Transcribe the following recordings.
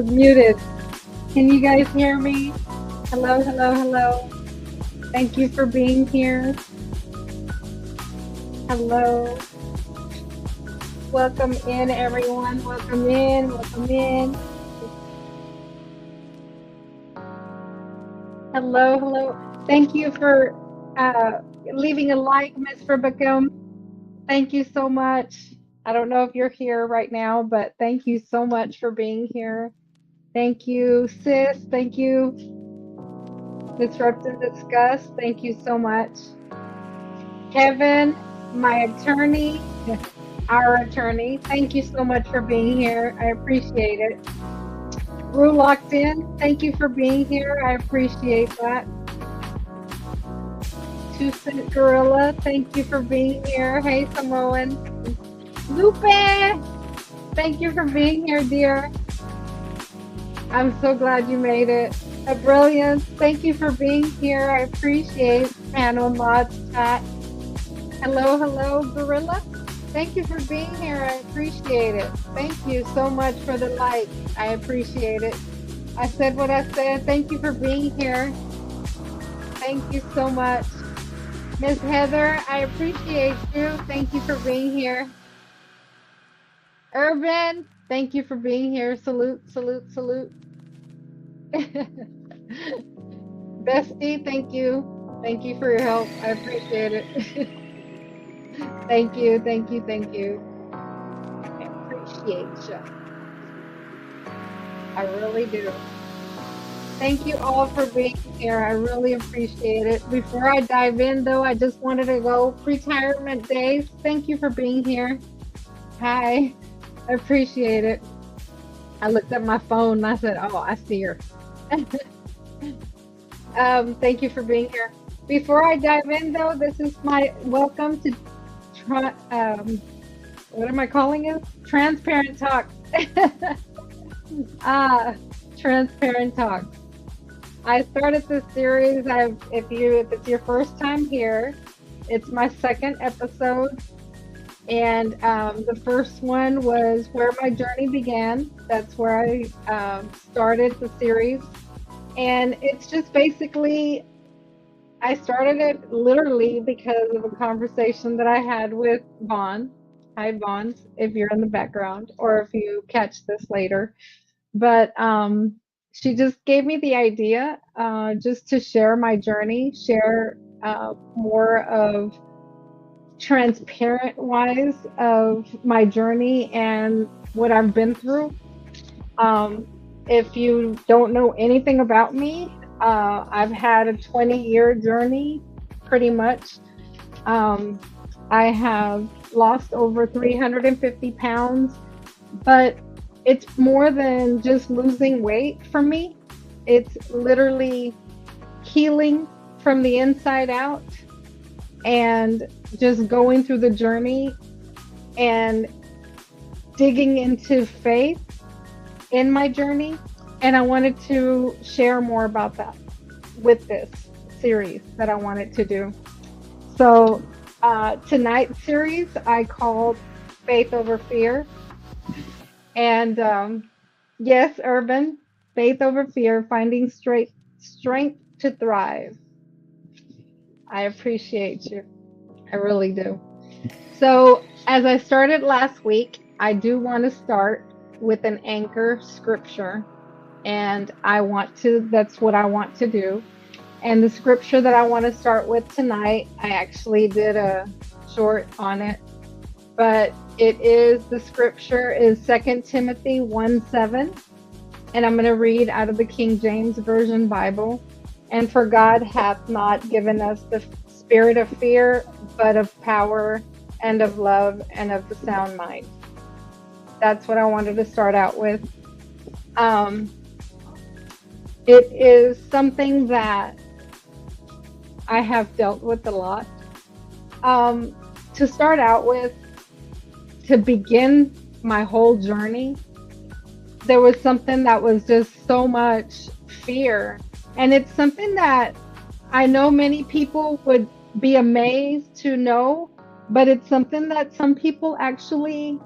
was muted. Can you guys hear me? Hello, hello, hello. Thank you for being here. Hello. Welcome in, everyone. Welcome in. Welcome in. Hello, hello. Thank you for leaving a like, Miss Rebecca. Thank you so much. I don't know if you're here right now, but thank you so much for being here. Thank you, sis. Thank you, Disrupt and Discuss. Thank you so much. Kevin, my attorney, our attorney, thank you so much for being here. I appreciate it. Rue Locked In, thank you for being here. I appreciate that. Two Cent Gorilla, thank you for being here. Hey, Samoan. Lupe, thank you for being here, dear. I'm so glad you made it. A Brilliance, thank you for being here. I appreciate panel mods chat. Hello, hello, Gorilla. Thank you for being here. I appreciate it. Thank you so much for the like. I appreciate it. I said what I said. Thank you for being here. Thank you so much. Miss Heather, I appreciate you. Thank you for being here. Urban, thank you for being here. Salute, salute, salute. Bestie, thank you. Thank you for your help. I appreciate it. Thank you, thank you, thank you. I appreciate you. I really do. Thank you all for being here. I really appreciate it. Before I dive in, though, I just wanted to go retirement days. Thank you for being here. Hi. I appreciate it. I looked at my phone and I said, oh, I see her. Thank you for being here. Before I dive in, though, this is my welcome to what am I calling it? Transparent Talk. Transparent Talk. I started this series. If it's your first time here, it's my second episode, and the first one was where my journey began. That's where I started the series, and it's just basically I started it literally because of a conversation that I had with Vaughn. Hi, Vaughn, if you're in the background or if you catch this later. But she just gave me the idea just to share my journey, share more of transparent wise of my journey and what I've been through. If you don't know anything about me, I've had a 20-year journey, pretty much. I have lost over 350 pounds, but it's more than just losing weight for me. It's literally healing from the inside out and just going through the journey and digging into faith in my journey. And I wanted to share more about that with this series that I wanted to do. So tonight's series I called Faith Over Fear. And yes, Urban, Faith Over Fear, finding strength to thrive. I appreciate you. I really do. So as I started last week, I do want to start with an anchor scripture. And that's what I want to do. And the scripture that I want to start with tonight, I actually did a short on it, but the scripture is 2 Timothy 1:7. And I'm going to read out of the King James Version Bible. And for God hath not given us the spirit of fear, but of power and of love and of the sound mind. That's what I wanted to start out with. It is something that I have dealt with a lot. To start out with, to begin my whole journey, there was something that was just so much fear. And it's something that I know many people would be amazed to know, but it's something that some people actually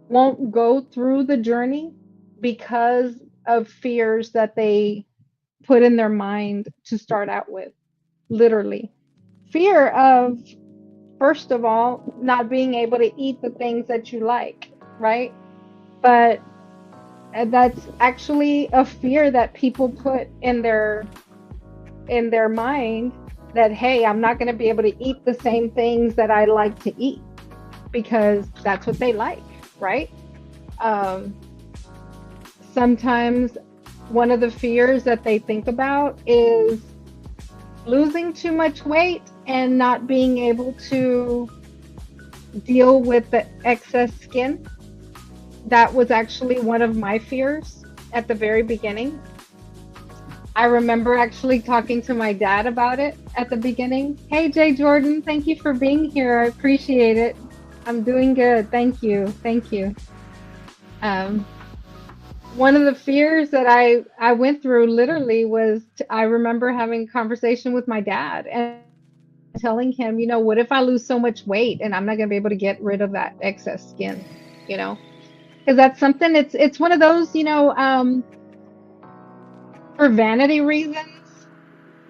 won't go through the journey because of fears that they put in their mind to start out with. Literally, fear of, first of all, not being able to eat the things that you like, right? But that's actually a fear that people put in their mind, that hey, I'm not going to be able to eat the same things that I like to eat because that's what they like, right? Um, Sometimes one of the fears that they think about is losing too much weight and not being able to deal with the excess skin. That was actually one of my fears at the very beginning. I remember actually talking to my dad about it at the beginning. Hey, Jay Jordan, thank you for being here. I appreciate it. I'm doing good. Thank you. Thank you. Um, One of the fears that I went through literally was I remember having a conversation with my dad and telling him, what if I lose so much weight and I'm not going to be able to get rid of that excess skin, you know? Because that's something, it's one of those, for vanity reasons,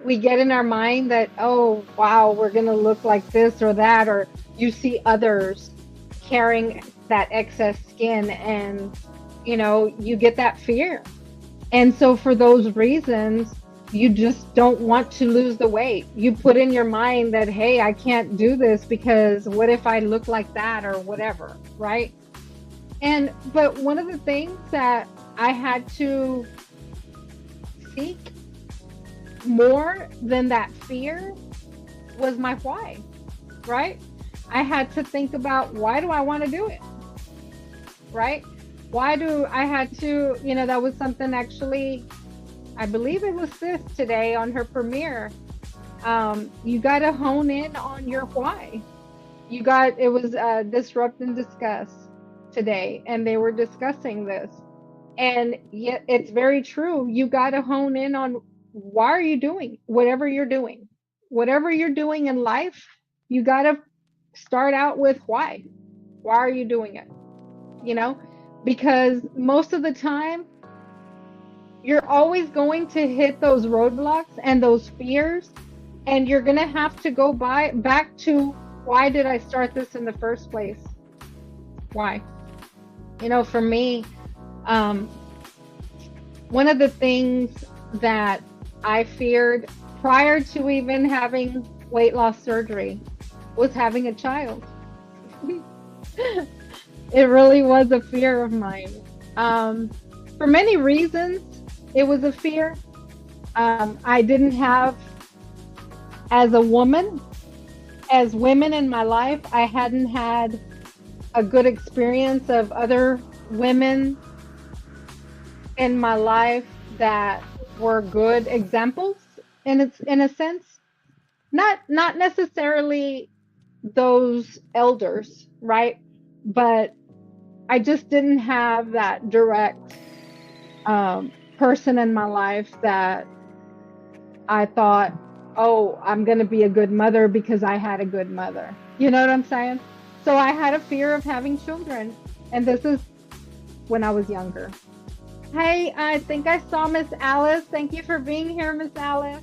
we get in our mind that, oh, wow, we're going to look like this or that, or you see others carrying that excess skin and, you get that fear. And so for those reasons, you just don't want to lose the weight. You put in your mind that, hey, I can't do this because what if I look like that or whatever, right? But one of the things that I had to seek more than that fear was my why, right? I had to think about, why do I want to do it, right? Why do I had to, that was something actually, I believe it was Sis today on her premiere. You got to hone in on your why. It was Disrupt and Discuss today, and they were discussing this. And yet it's very true. You got to hone in on, why are you doing whatever you're doing? Whatever you're doing in life, you got to start out with why. Why are you doing it? Because most of the time, you're always going to hit those roadblocks and those fears, and you're going to have to go back to, why did I start this in the first place? Why? For me, one of the things that I feared prior to even having weight loss surgery was having a child. It really was a fear of mine. For many reasons, it was a fear. I didn't have, as a woman, as women in my life, I hadn't had a good experience of other women in my life that were good examples in a sense. Not necessarily those elders, right? But I just didn't have that direct person in my life that I thought, oh, I'm going to be a good mother because I had a good mother. You know what I'm saying? So I had a fear of having children. And this is when I was younger. Hey, I think I saw Miss Alice. Thank you for being here, Miss Alice.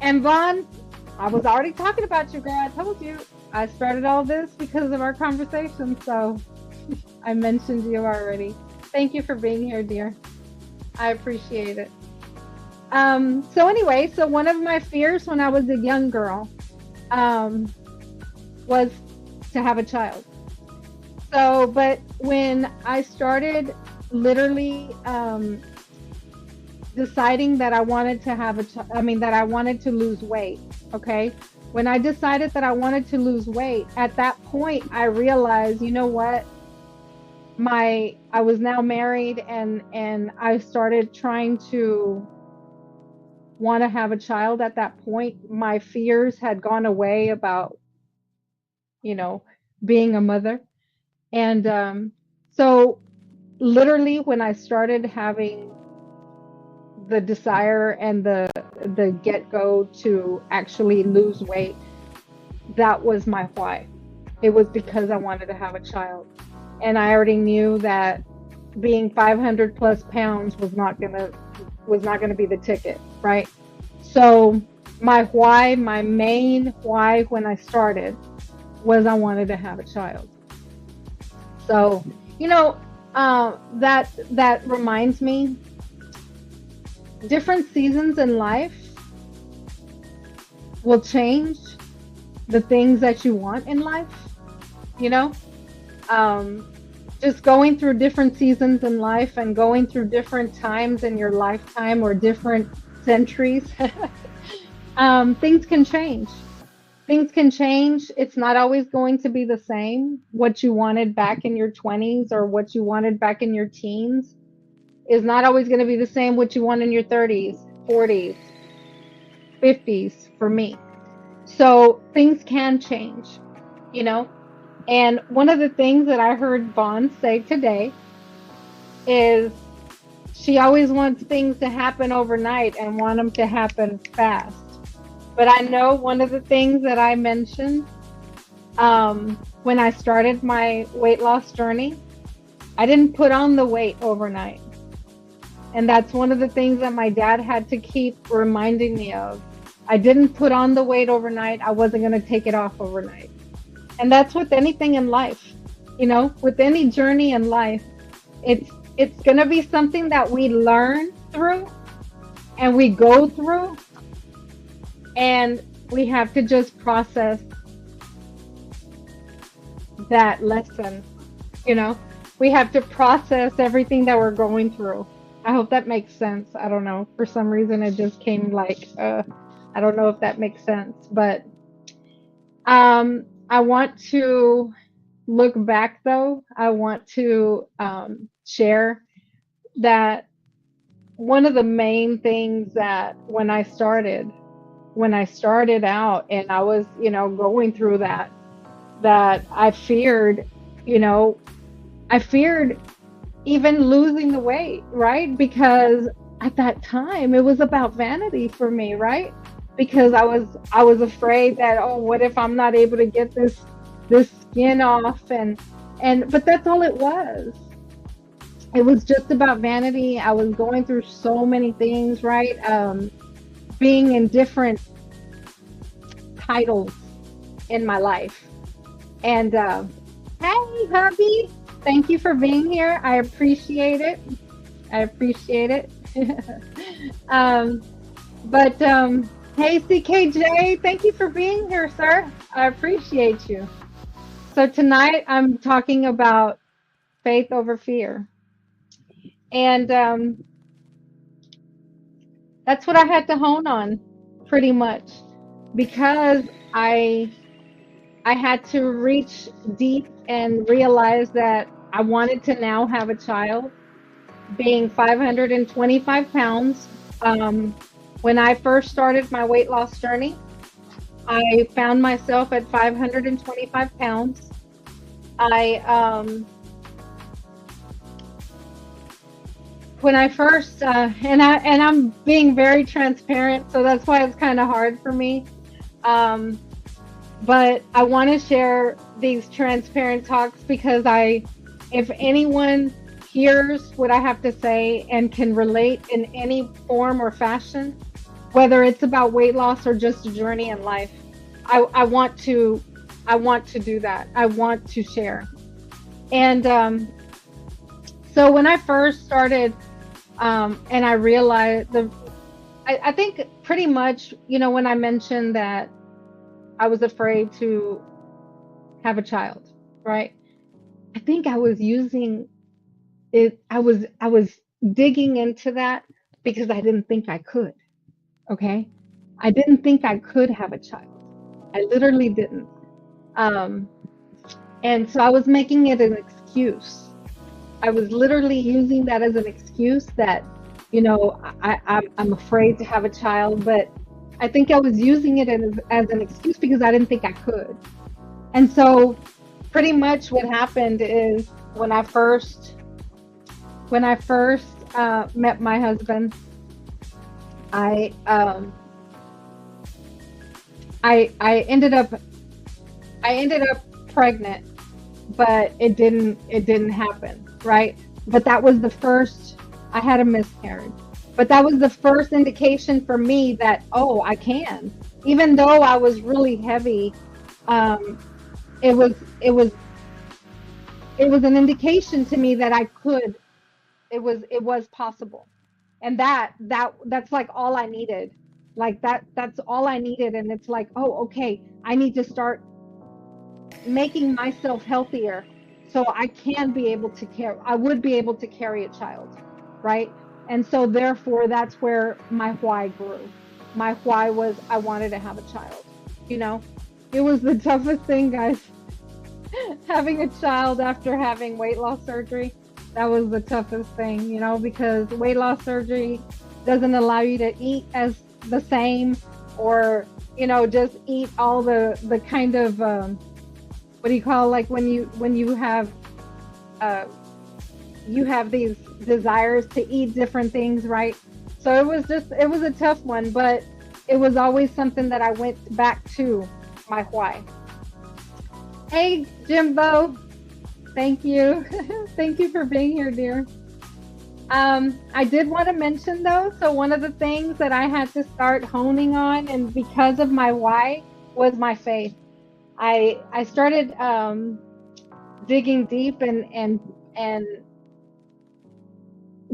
And Vaughn, I was already talking about you, girl. I told you. I started all this because of our conversation. So I mentioned you already. Thank you for being here, dear. I appreciate it. So anyway, so one of my fears when I was a young girl was to have a child. So, but when I started literally deciding that I wanted to have that I wanted to lose weight, okay? When I decided that I wanted to lose weight, at that point, I realized, you know what? I was now married and I started trying to want to have a child at that point. My fears had gone away about, being a mother. And so literally when I started having the desire and the get-go to actually lose weight, that was my why. It was because I wanted to have a child. And I already knew that being 500 plus pounds was not gonna be the ticket, right? So my why, my main why when I started was I wanted to have a child. So, you know, that reminds me, different seasons in life will change the things that you want in life, you know? Um, just going through different seasons in life and going through different times in your lifetime or different centuries, things can change. Things can change. It's not always going to be the same. What you wanted back in your 20s or what you wanted back in your teens is not always going to be the same what you want in your 30s, 40s, 50s for me. So things can change, you know? And one of the things that I heard Vaughn say today is she always wants things to happen overnight and want them to happen fast. But I know one of the things that I mentioned when I started my weight loss journey, I didn't put on the weight overnight. And that's one of the things that my dad had to keep reminding me of. I didn't put on the weight overnight. I wasn't going to take it off overnight. And that's with anything in life, you know, with any journey in life, it's going to be something that we learn through and we go through, and we have to just process that lesson, you know. We have to process everything that we're going through. I hope that makes sense. I don't know. For some reason, it just came like, I don't know if that makes sense, but I want to look back though. I want to share that one of the main things that when I started out and I was, you know, going through that I feared, you know, I feared even losing the weight, right? Because at that time it was about vanity for me, right? Because I was afraid that, oh, what if I'm not able to get this skin off, and but that's all it was. It was just about vanity. I was going through so many things, right? Being in different titles in my life. And hey, hubby, thank you for being here. I appreciate it. I appreciate it. But hey, CKJ, thank you for being here, sir. I appreciate you. So tonight I'm talking about faith over fear. And that's what I had to hone on pretty much, because I I had to reach deep and realize that I wanted to now have a child, being 525 pounds. When I first started my weight loss journey, I found myself at 525 pounds. I when I first and I'm being very transparent, so that's why it's kind of hard for me. Um, but I want to share these transparent talks because if anyone hears what I have to say and can relate in any form or fashion, whether it's about weight loss or just a journey in life, I want to do that. I want to share. And so when I first started, and I realized I think pretty much, when I mentioned that I was afraid to have a child, right? I think I was using it. I was digging into that because I didn't think I could. Okay, I didn't think I could have a child. I literally didn't. Um, and so I was making it an excuse. I was literally using that as an excuse that, I'm afraid to have a child, but I think I was using it as an excuse because I didn't think I could. And so pretty much what happened is when I first met my husband, I ended up pregnant, but it didn't happen, right? but that was the first, I had a miscarriage. But that was the first indication for me that, oh, I can. Even though I was really heavy, um, it was it was it was an indication to me that I could. It was possible. And that's like all I needed. Like that's all I needed. And it's like, oh, okay, I need to start making myself healthier so I can be able to carry, I would be able to carry a child, right? And so therefore that's where my why grew. My why was I wanted to have a child. You know, it was the toughest thing, guys. Having a child after having weight loss surgery, that was the toughest thing, because weight loss surgery doesn't allow you to eat as the same, or just eat all the kind of what do you call, like when you have you have these desires to eat different things, right? So it was a tough one, but it was always something that I went back to my why. Hey, Jimbo. Thank you. Thank you for being here, dear. I did want to mention though, so one of the things that I had to start honing on, and because of my why, was my faith. I started digging deep and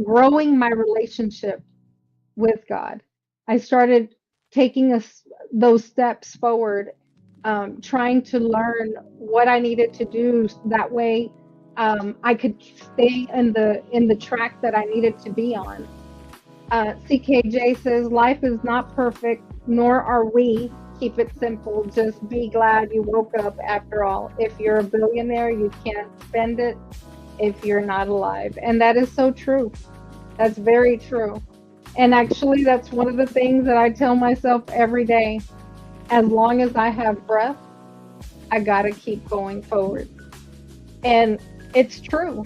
growing my relationship with God. I started taking those steps forward, trying to learn what I needed to do. That way, I could stay in the track that I needed to be on. CKJ says, life is not perfect, nor are we. Keep it simple. Just be glad you woke up after all. If you're a billionaire, you can't spend it if you're not alive. And that is so true. That's very true. And actually, that's one of the things that I tell myself every day. As long as I have breath, I got to keep going forward. And it's true.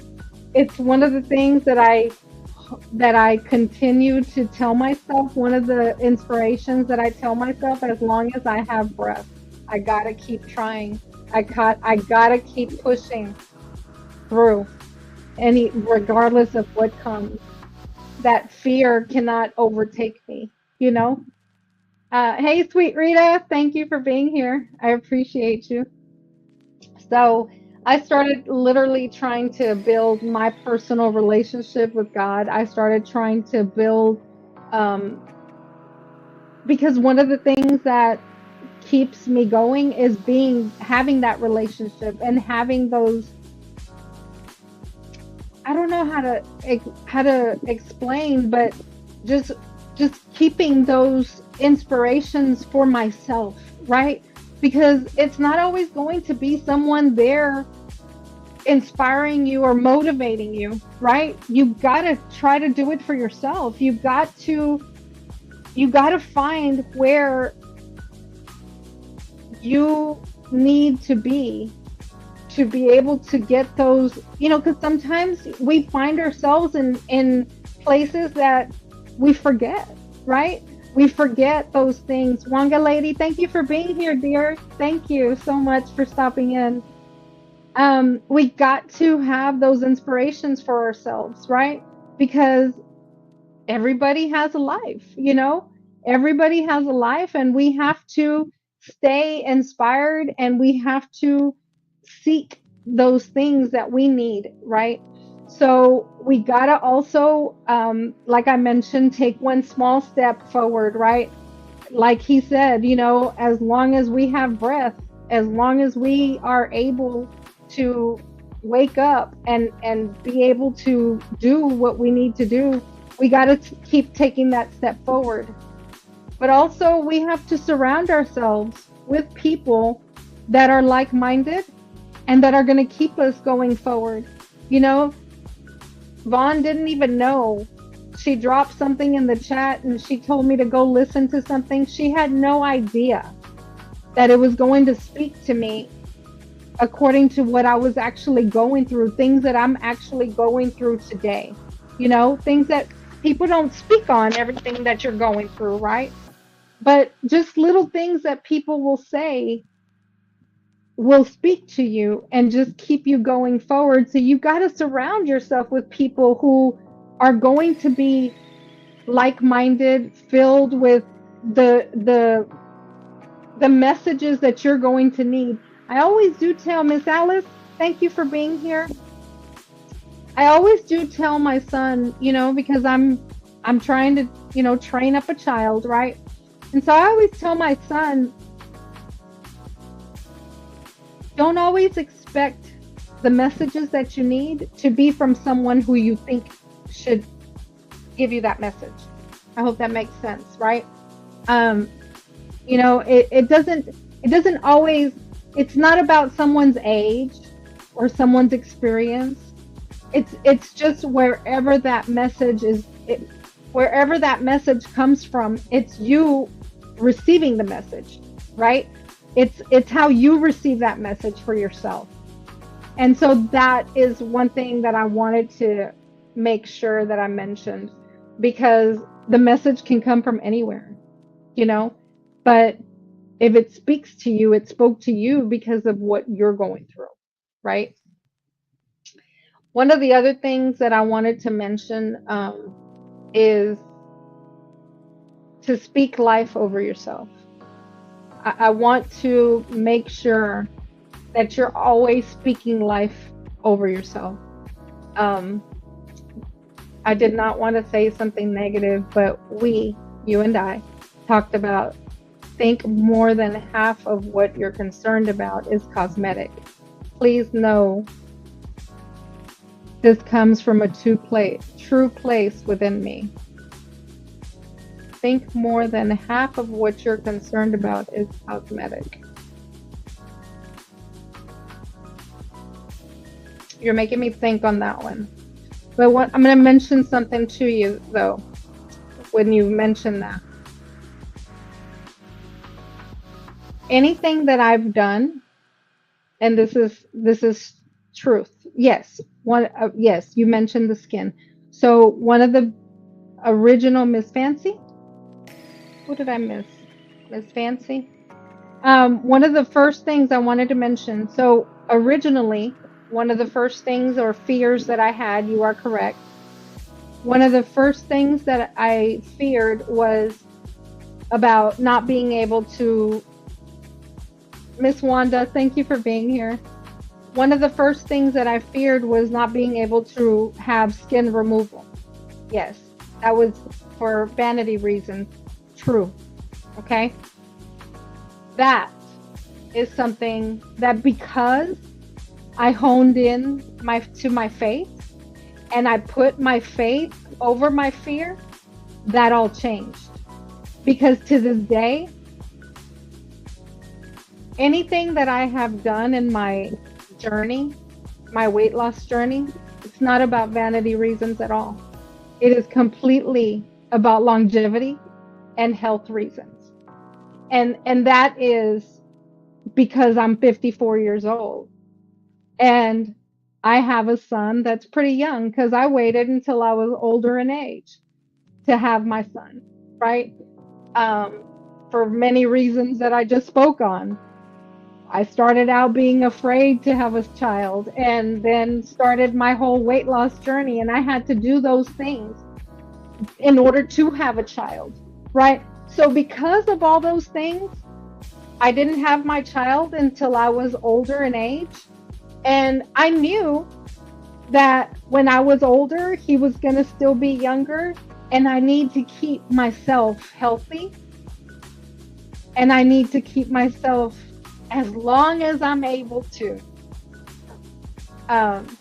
It's one of the things that I continue to tell myself. One of the inspirations that I tell myself: as long as I have breath, I got to keep trying. I got to keep pushing through, regardless of what comes. That fear cannot overtake me, you know? Hey, sweet Rita, thank you for being here. I appreciate you. So I started literally trying to build my personal relationship with God. I started trying to build, because one of the things that keeps me going is having that relationship and having those, I don't know how to explain, but just keeping those inspirations for myself, right? Because it's not always going to be someone there inspiring you or motivating you, right? You've got to try to do it for yourself. You've got to find where you need to be able to get those, because sometimes we find ourselves in places that we forget, right? We forget those things. Wanga lady, thank you for being here, dear. Thank you so much for stopping in. We got to have those inspirations for ourselves, right? Because everybody has a life, everybody has a life, and we have to stay inspired, and we have to seek those things that we need, right? So we gotta also, like I mentioned, take one small step forward, right? Like he said, as long as we have breath, as long as we are able to wake up and be able to do what we need to do, we got to keep taking that step forward. But also we have to surround ourselves with people that are like-minded and that are going to keep us going forward. Vaughn didn't even know. She dropped something in the chat and she told me to go listen to something. She had no idea that it was going to speak to me according to what I was actually going through, things that I'm actually going through today. Things that people don't speak on, everything that you're going through, right? But just little things that people will say will speak to you and just keep you going forward. So you got to surround yourself with people who are going to be like-minded, filled with the the messages that you're going to need. I always do tell Miss Alice, thank you for being here. I always do tell my son, because I'm trying to, train up a child, right? And so I always tell my son, don't always expect the messages that you need to be from someone who you think should give you that message. I hope that makes sense, right? It doesn't always, it's not about someone's age or someone's experience. It's just wherever that message wherever that message comes from, it's you receiving the message, right? It's how you receive that message for yourself. And so that is one thing that I wanted to make sure that I mentioned, because the message can come from anywhere, but if it speaks to you, it spoke to you because of what you're going through, right? One of the other things that I wanted to mention is to speak life over yourself. I want to make sure that you're always speaking life over yourself. Um, I did not want to say something negative, but you and I, talked about think more than half of what you're concerned about is cosmetic. Please know this comes from a true place within me. Think more than half of what you're concerned about is cosmetic. You're making me think on that one. But I'm going to mention something to you, though, when you mention that. Anything that I've done, and this is truth. Yes, yes, you mentioned the skin. So one of the original Miss Fancy. Who did I miss? Miss Fancy. One of the first things I wanted to mention. So originally, one of the first things or fears that I had, you are correct. One of the first things that I feared was about not being able to. Miss Wanda, thank you for being here. One of the first things that I feared was not being able to have skin removal. Yes, that was for vanity reasons. True. Okay. That is something that, because I honed in to my faith and I put my faith over my fear, that all changed. Because to this day, anything that I have done in my journey, my weight loss journey, it's not about vanity reasons at all. It is completely about longevity and health reasons. And that is because I'm 54 years old. And I have a son that's pretty young, because I waited until I was older in age to have my son, right? For many reasons that I just spoke on. I started out being afraid to have a child, and then started my whole weight loss journey, and I had to do those things in order to have a child, right? So because of all those things, I didn't have my child until I was older in age. And I knew that when I was older, he was going to still be younger, and I need to keep myself healthy. And I need to keep myself, as long as I'm able to,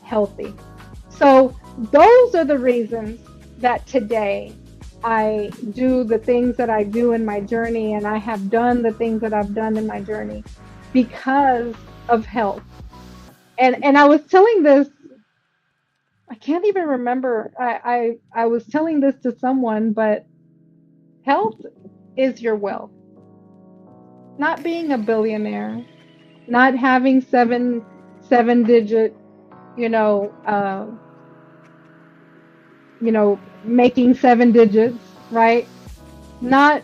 healthy. So those are the reasons that today I do the things that I do in my journey, and I have done the things that I've done in my journey because of health. And I was telling this, I can't even remember. I was telling this to someone, but health is your wealth. Not being a billionaire, not having seven digit, making 7 digits, right? Not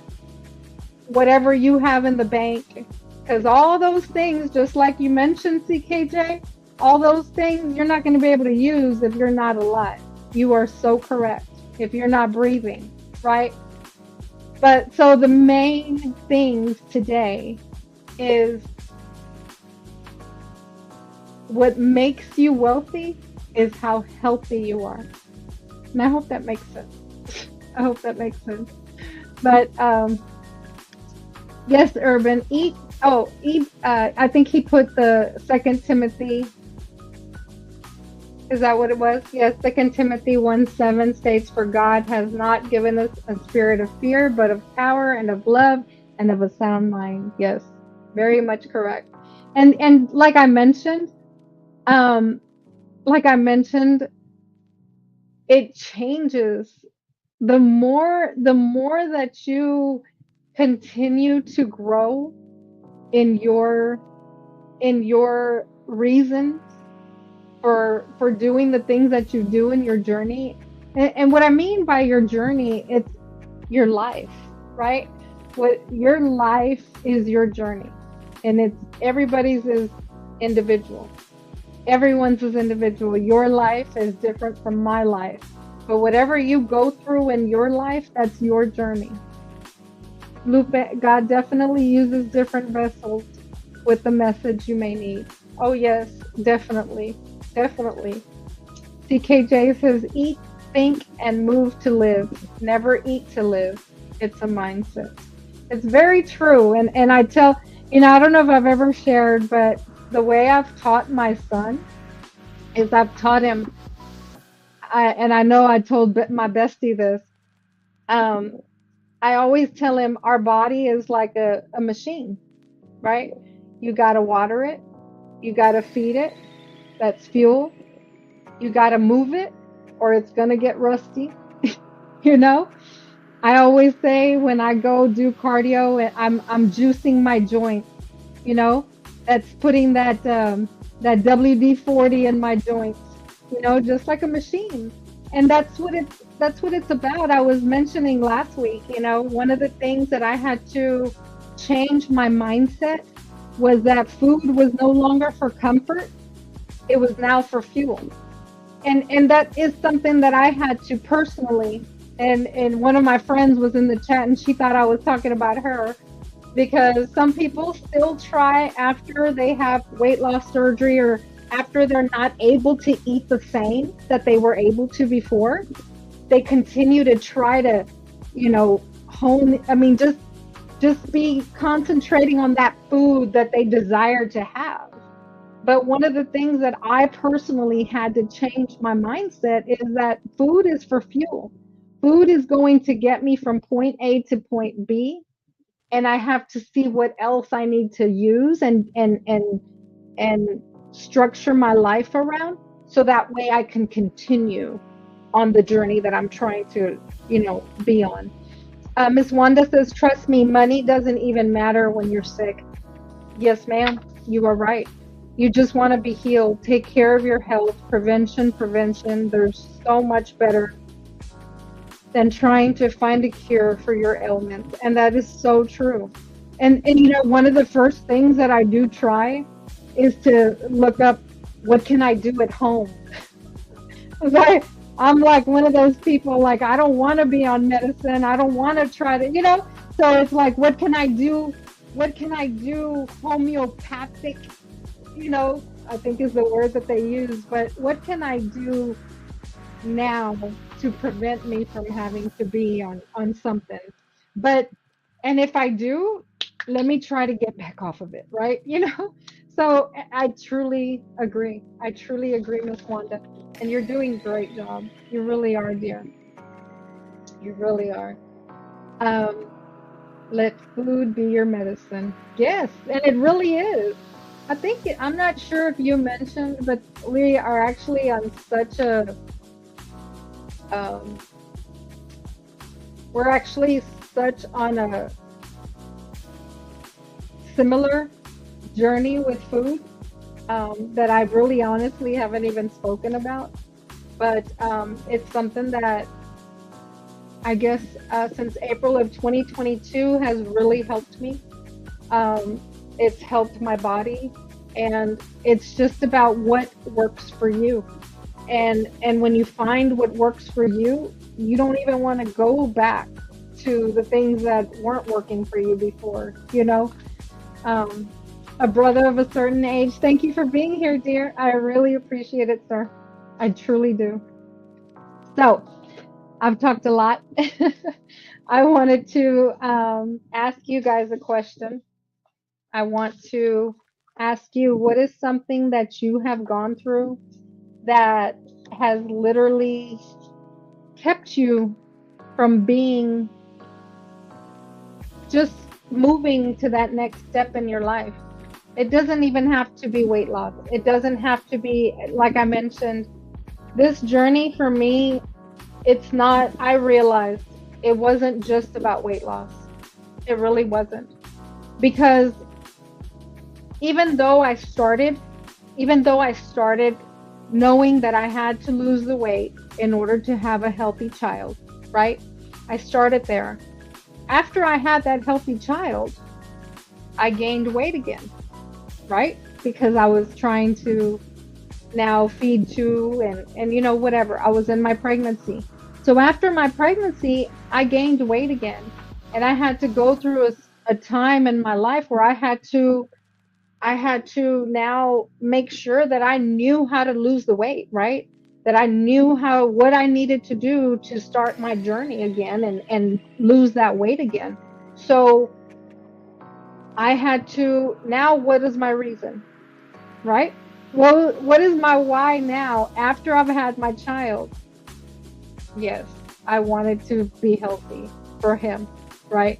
whatever you have in the bank. Because all those things, just like you mentioned, CKJ, all those things you're not going to be able to use if you're not alive. You are so correct. If you're not breathing, right? But so the main things today is what makes you wealthy is how healthy you are. And I hope that makes sense. I hope that makes sense. But yes, Urban, eat. Oh, eat. I think he put the Second Timothy. Is that what it was? Yes, Second Timothy 1:7 states, "For God has not given us a spirit of fear, but of power and of love and of a sound mind." Yes, very much correct. And um, like I mentioned, it changes the more that you continue to grow in your reasons for doing the things that you do in your journey. And what I mean by your journey, it's your life, right? What your life is your journey, and it's everybody's is individual. Everyone's is individual. Your life is different from my life, but whatever you go through in your life, that's your journey. Lupe, God definitely uses different vessels with the message you may need. Oh, yes, definitely. Definitely. CKJ says, eat, think, and move to live. Never eat to live. It's a mindset. It's very true. And I tell, I don't know if I've ever shared, but the way I've taught my son is I've taught him, and I know I told my bestie this. Um, I always tell him our body is like a machine, right? You got to water it, you got to feed it. That's fuel. You got to move it or it's going to get rusty. you know? I always say when I go do cardio, I'm juicing my joints, you know? That's putting that WD-40 in my joints, just like a machine. And that's what it's about. I was mentioning last week, one of the things that I had to change my mindset was that food was no longer for comfort, it was now for fuel. And that is something that I had to personally, and one of my friends was in the chat and she thought I was talking about her, because some people still try after they have weight loss surgery or after they're not able to eat the same that they were able to before. They continue to try to, hone, I mean, just be concentrating on that food that they desire to have. But one of the things that I personally had to change my mindset is that food is for fuel. Food is going to get me from point A to point B, and I have to see what else I need to use and structure my life around, so that way I can continue on the journey that I'm trying to, be on. Miss Wanda says, "Trust me, money doesn't even matter when you're sick." Yes, ma'am, you are right. You just want to be healed. Take care of your health. Prevention, prevention. There's so much better than trying to find a cure for your ailments. And that is so true. And one of the first things that I do try is to look up, what can I do at home? 'Cause I'm like one of those people, like, I don't want to be on medicine. I don't want to try to, so it's like, what can I do? What can I do homeopathic, I think is the word that they use, but what can I do now to prevent me from having to be on something? But, and if I do, let me try to get back off of it, right? So I truly agree. I truly agree, Miss Wanda. And you're doing a great job. You really are, dear. You really are. Um, Let food be your medicine. Yes, and it really is. I think I'm not sure if you mentioned, but we are actually on such a um, we're actually such on a similar journey with food, that I really honestly haven't even spoken about. But it's something that I guess since April of 2022 has really helped me. Um, it's helped my body, and it's just about what works for you. And when you find what works for you, you don't even want to go back to the things that weren't working for you before, you know. Um, a brother of a certain age, thank you for being here, dear. I really appreciate it, sir. I truly do. So, I've talked a lot. I wanted to ask you guys a question. I want to ask you, what is something that you have gone through that has literally kept you from being just moving to that next step in your life? It doesn't even have to be weight loss. It doesn't have to be, like I mentioned, this journey for me, it's not, I realized it wasn't just about weight loss. It really wasn't. Because even though I started, even though I started knowing that I had to lose the weight in order to have a healthy child, right? I started there. After I had that healthy child, I gained weight again, right? Because I was trying to now feed two and you know, whatever. I was in my pregnancy. So after my pregnancy, I gained weight again. And I had to go through a time in my life where I had to now make sure that I knew how to lose the weight, right? That I knew how what I needed to do to start my journey again and lose that weight again. So I had to now, what is my reason, right? Well, what is my why now after I've had my child? Yes, I wanted to be healthy for him, right?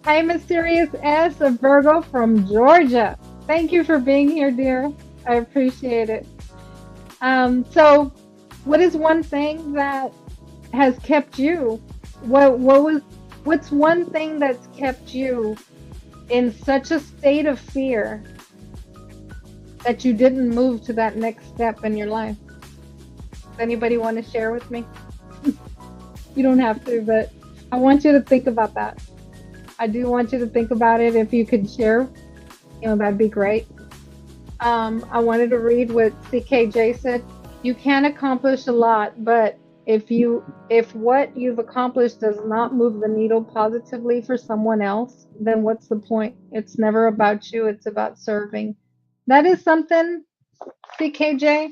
Hi, Mysterious S, a Virgo from Georgia. Thank you for being here, dear. I appreciate it. So, what is one thing that has kept you? What's one thing that's kept you in such a state of fear that you didn't move to that next step in your life? Does anybody want to share with me? You don't have to, but I want you to think about that. I do want you to think about it. If you could share, you know, that'd be great. I wanted to read what CKJ said. You can accomplish a lot, but if what you've accomplished does not move the needle positively for someone else, then what's the point? It's never about you, it's about serving. That is something, CKJ,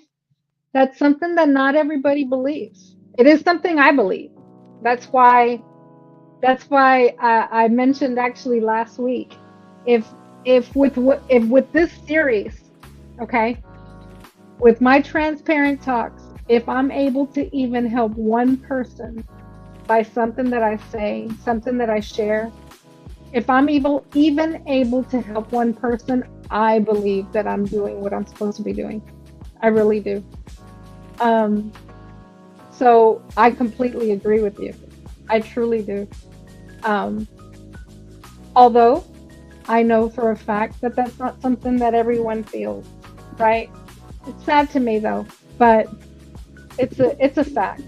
that's something that not everybody believes. It is something I believe. That's why I mentioned actually last week, if if with this series, okay, with my transparent talks, if I'm able to even help one person by something that I say, something that I share, if I'm even able to help one person, I believe that I'm doing what I'm supposed to be doing. I really do. Um, so I completely agree with you. I truly do. Um, although I know for a fact that that's not something that everyone feels, right? It's sad to me though, but it's a fact,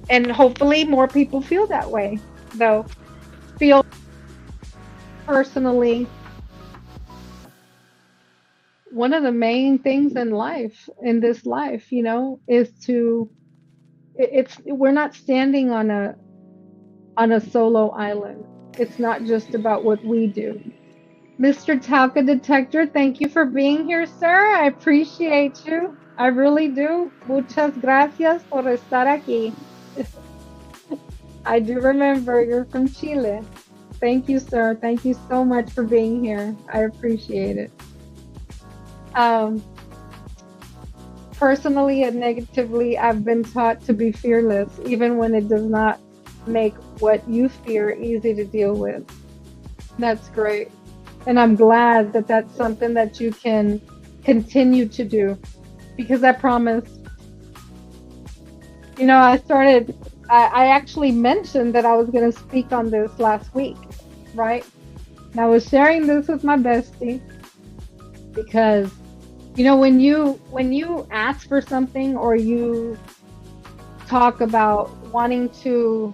and hopefully more people feel that way. Though, feel personally, one of the main things in life, in this life, you know, is to it's we're not standing on a solo island. It's not just about what we do. Mr. Talca Detector, thank you for being here, sir. I appreciate you. I really do. Muchas gracias por estar aquí. I do remember you're from Chile. Thank you, sir. Thank you so much for being here. I appreciate it. Um, Personally and negatively, I've been taught to be fearless, even when it does not make what you fear easy to deal with. That's great. And I'm glad that that's something that you can continue to do, because I promise, you know, I actually mentioned that I was going to speak on this last week, right? And I was sharing this with my bestie because, you know, when you ask for something or you talk about wanting to,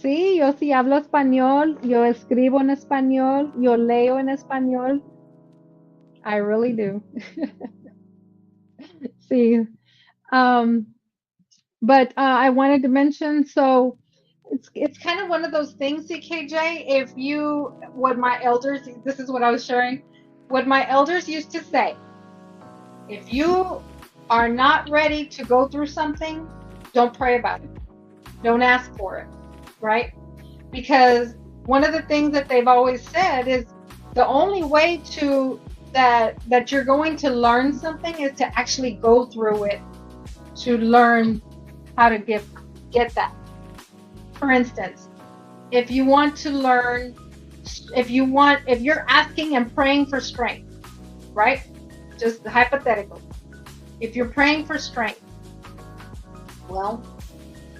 sí, yo sí hablo español, yo escribo en español, yo leo en español. I really do. See, um, but I wanted to mention, so it's kind of one of those things, CKJ. If you, what my elders, this is what I was sharing, what my elders used to say: if you are not ready to go through something, don't pray about it. Don't ask for it, right? Because one of the things that they've always said is the only way to that you're going to learn something is to actually go through it to learn how to get that. For instance, if you want to learn, if you're asking and praying for strength, right? Just hypothetical. If you're praying for strength, well,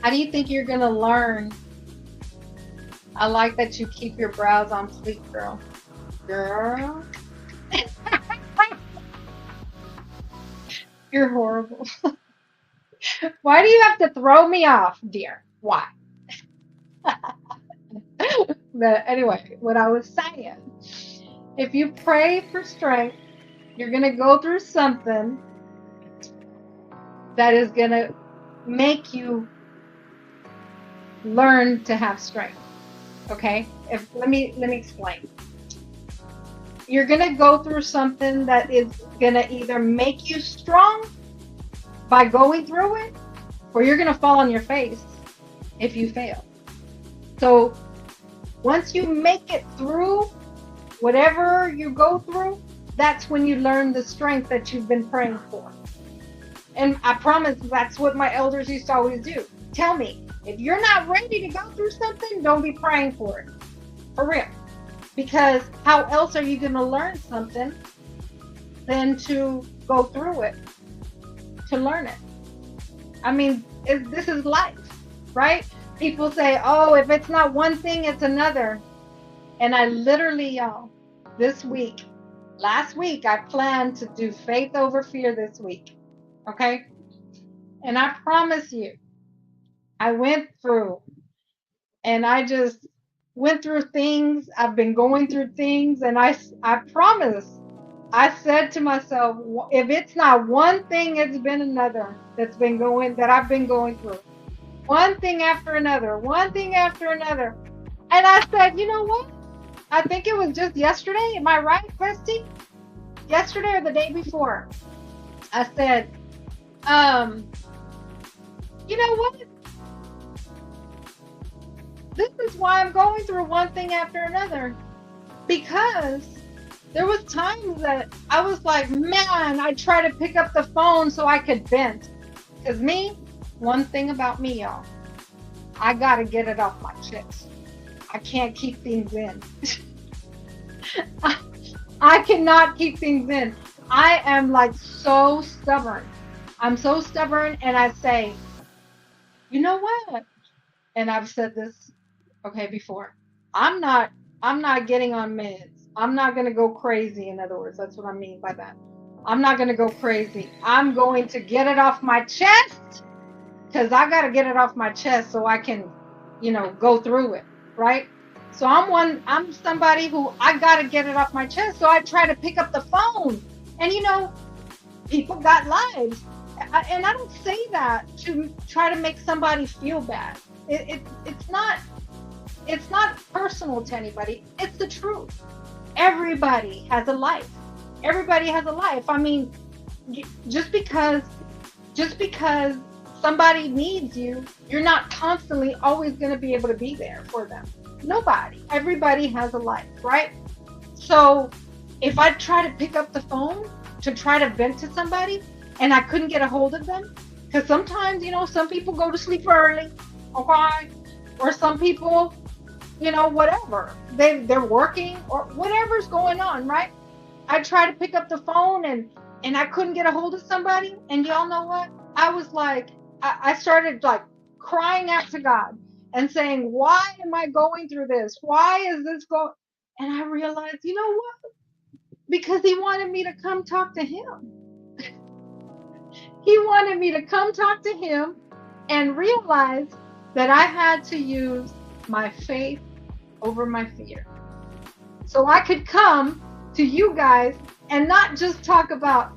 how do you think you're going to learn? I like that you keep your brows on fleek, girl. Girl. You're horrible. Why do you have to throw me off, dear? Why? But anyway, what I was saying, if you pray for strength, you're going to go through something that is going to make you learn to have strength. Okay? Let me explain. You're going to go through something that is going to either make you strong by going through it, or you're going to fall on your face if you fail. So once you make it through whatever you go through, that's when you learn the strength that you've been praying for. And I promise that's what my elders used to always do. Tell me, if you're not ready to go through something, don't be praying for it. For real. Because how else are you going to learn something than to go through it, to learn it? I mean, this is life, right? People say, oh, if it's not one thing, it's another. And I literally, y'all, last week, I planned to do faith over fear this week. Okay? And I promise you, I went through, and I just went through things. I've been going through things, and I promise, I said to myself, if it's not one thing, it's been another that I've been going through. One thing after another, one thing after another. And I said, you know what? I think it was just yesterday. Am I right, Christy? Yesterday or the day before. I said, you know what? This is why I'm going through one thing after another. Because there was times that I was like, man, I try to pick up the phone so I could vent. Because one thing about me, y'all, I got to get it off my chest. I can't keep things in. I cannot keep things in. I am like so stubborn. I'm so stubborn, and I say, you know what? And I've said this, okay, before. I'm not getting on meds. I'm not going to go crazy, in other words. That's what I mean by that. I'm not going to go crazy. I'm going to get it off my chest, because I got to get it off my chest so I can, go through it, right? So I'm somebody who I got to get it off my chest. So I try to pick up the phone, and people got lives. And I don't say that to try to make somebody feel bad. It's not personal to anybody. It's the truth. Everybody has a life. Everybody has a life. I mean, just because somebody needs you, you're not constantly always going to be able to be there for them. Nobody. Everybody has a life, right? So if I try to pick up the phone to try to vent to somebody and I couldn't get a hold of them, because sometimes, some people go to sleep early, okay? Or some people, whatever. They're working or whatever's going on, right? I try to pick up the phone and I couldn't get a hold of somebody. And y'all know what? I was like, I started like crying out to God and saying, why am I going through this? Why is this going? And I realized, you know what? Because he wanted me to come talk to him. He wanted me to come talk to him and realize that I had to use my faith over my fear. So I could come to you guys and not just talk about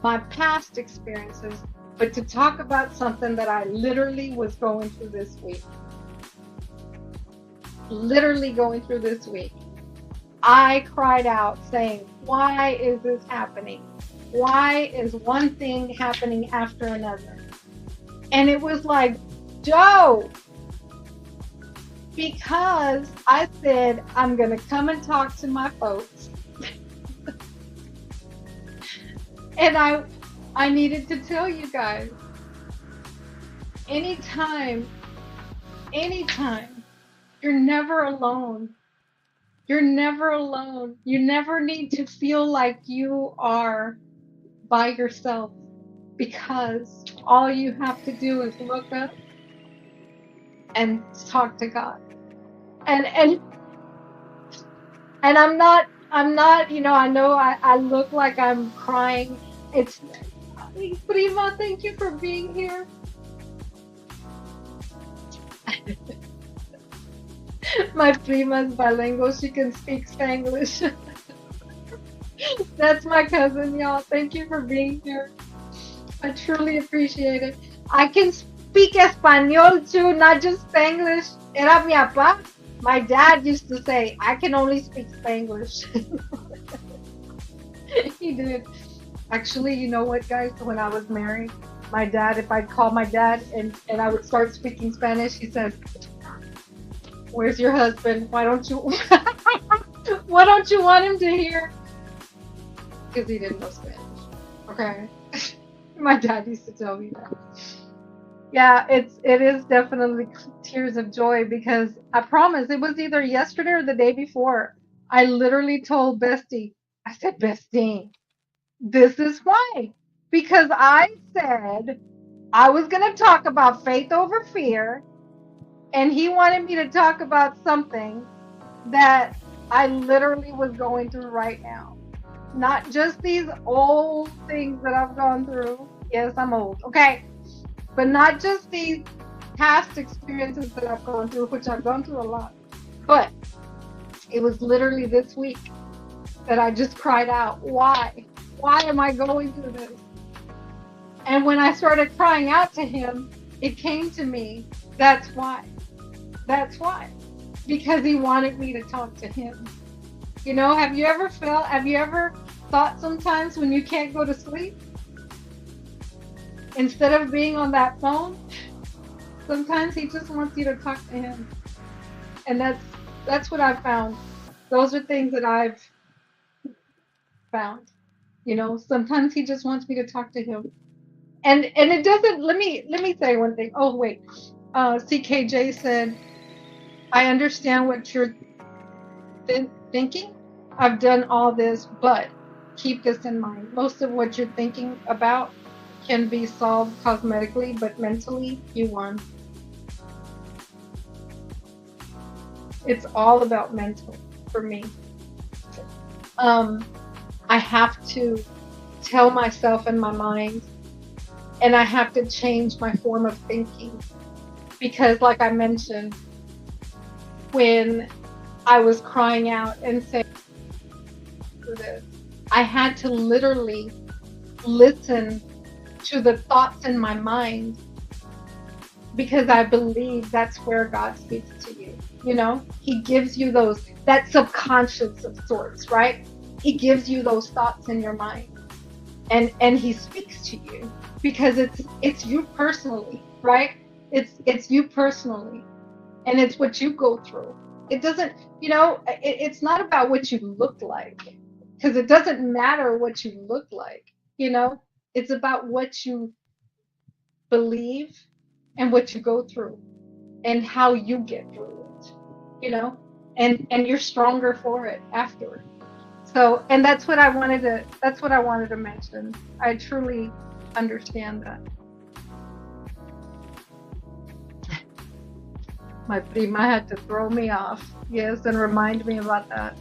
my past experiences, but to talk about something that I literally was going through this week. Literally going through this week. I cried out saying, why is this happening? Why is one thing happening after another? And it was like, Joe, because I said, I'm going to come and talk to my folks. And I needed to tell you guys, anytime, you're never alone. You're never alone. You never need to feel like you are by yourself, because all you have to do is look up and talk to God. And I'm not, I know I look like I'm crying. It's Prima, thank you for being here. My prima is bilingual. She can speak Spanglish. That's my cousin, y'all. Thank you for being here. I truly appreciate it. I can speak Espanol too, not just Spanglish. Era mi papá. My dad used to say, I can only speak Spanglish. He did. Actually, you know what, guys? When I was married, my dad, if I'd call my dad and I would start speaking Spanish, he said, where's your husband? Why don't you want him to hear? Because he didn't know Spanish. Okay. My dad used to tell me that. Yeah, it is definitely tears of joy, because I promise it was either yesterday or the day before. I literally told Bestie, I said, Bestie, this is why. Because I said I was going to talk about faith over fear, and he wanted me to talk about something that I literally was going through right now. Not just these old things that I've gone through. Yes, I'm old. Okay. But not just these past experiences that I've gone through, which I've gone through a lot. But it was literally this week that I just cried out, why? Why am I going through this? And when I started crying out to him, it came to me, that's why. That's why. Because he wanted me to talk to him. You know, have you ever thought sometimes when you can't go to sleep, instead of being on that phone, sometimes he just wants you to talk to him. And that's what I've found. Those are things that I've found. You know, sometimes he just wants me to talk to him. And it doesn't, let me say one thing. Oh, wait. CKJ said, I understand what you're thinking. I've done all this, but keep this in mind. Most of what you're thinking about can be solved cosmetically, but mentally, you won. It's all about mental for me. I have to tell myself in my mind, and I have to change my form of thinking. Because like I mentioned, when I was crying out and saying this, I had to literally listen to the thoughts in my mind, because I believe that's where God speaks to you. You know, he gives you that subconscious of sorts, right? He gives you those thoughts in your mind, and he speaks to you because it's you personally, right? It's you personally, and it's what you go through. It doesn't, it's not about what you look like, because it doesn't matter what you look like, it's about what you believe and what you go through and how you get through it, and you're stronger for it afterward. So, and that's what I wanted to mention. I truly understand that. My prima had to throw me off, yes, and remind me about that.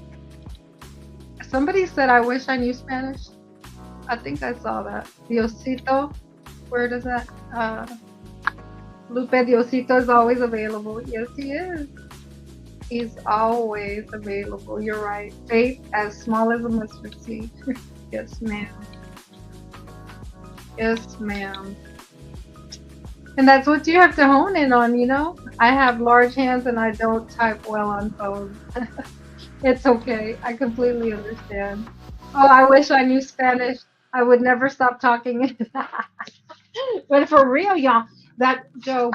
Somebody said, I wish I knew Spanish. I think I saw that. Diosito, where does that? Lupe, Diosito is always available. Yes, he is. He's always available. You're right. Faith as small as a mustard seed. Yes, ma'am. Yes, ma'am. And that's what you have to hone in on, you know? I have large hands and I don't type well on phones. It's okay. I completely understand. Oh, I wish I knew Spanish. I would never stop talking. But for real, y'all, that Joe,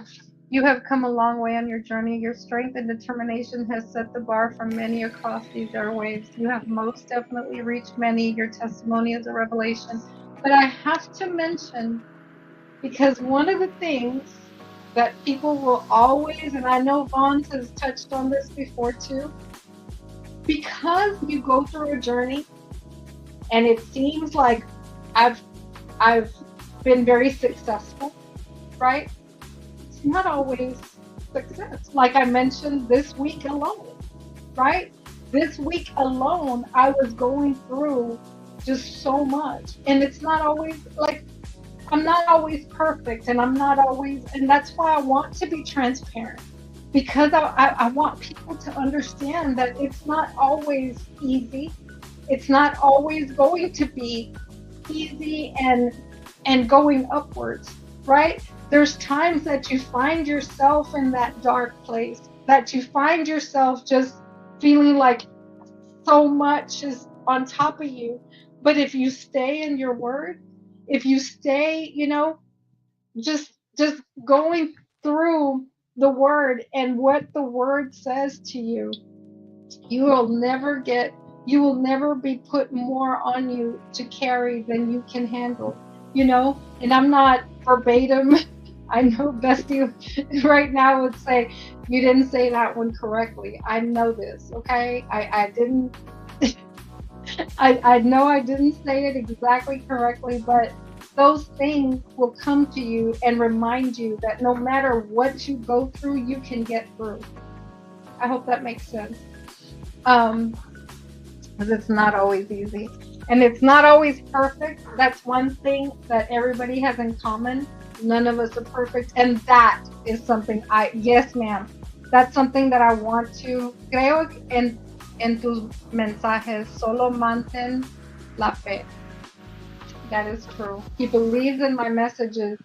you have come a long way on your journey. Your strength and determination has set the bar for many across these airwaves. You have most definitely reached many. Your testimony is a revelation. But I have to mention, because one of the things that people will always, and I know Vaughn has touched on this before too, because you go through a journey and it seems like I've I've been very successful, right? It's not always success. Like I mentioned this week alone, right? This week alone, I was going through just so much. And it's not always like I'm not always perfect and I'm not always, and that's why I want to be transparent because I want people to understand that it's not always easy. It's not always going to be easy and going upwards, right? There's times that you find yourself in that dark place, that you find yourself just feeling like so much is on top of you. But if you stay in your word, if you stay, just going through the word and what the word says to you, you will never get you will never be put more on you to carry than you can handle, and I'm not verbatim. I know Bestie right now would say you didn't say that one correctly. I know this, okay? I didn't. I know I didn't say it exactly correctly, but those things will come to you and remind you that no matter what you go through, you can get through. I hope that makes sense. Um, because it's not always easy. And it's not always perfect. That's one thing that everybody has in common. None of us are perfect. And that is something yes, ma'am. That's something that I want to, creo en tus mensajes, solo mantén la fe. That is true. He believes in my messages.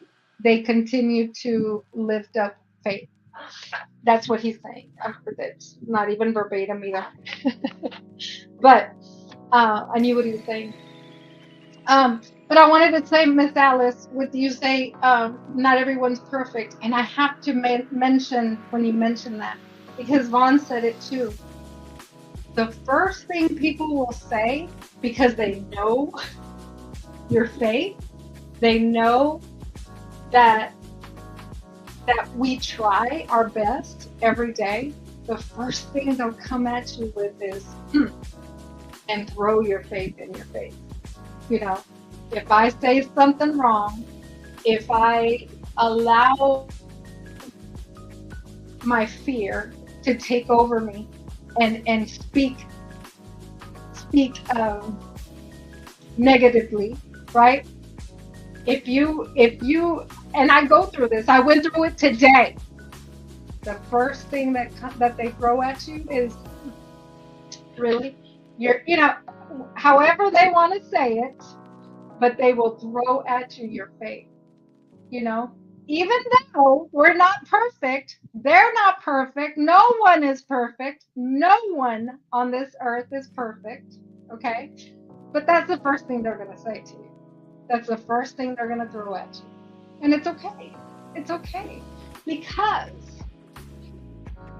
They continue to lift up faith. That's what he's saying. It's not even verbatim either. But I knew what he was saying. But I wanted to say, Miss Alice, with you say not everyone's perfect, and I have to mention when you mention that because Vaughn said it too. The first thing people will say because they know your faith, they know that we try our best every day. The first thing they'll come at you with is and throw your faith in your face. If I say something wrong, if I allow my fear to take over me and speak negatively, right? If you and I go through this, I went through it today. The first thing that they throw at you is really however they want to say it, but they will throw at you your faith. Even though we're not perfect, they're not perfect. No one is perfect. No one on this earth is perfect. Okay. But that's the first thing they're going to say to you. That's the first thing they're going to throw at you. And it's okay. It's okay. Because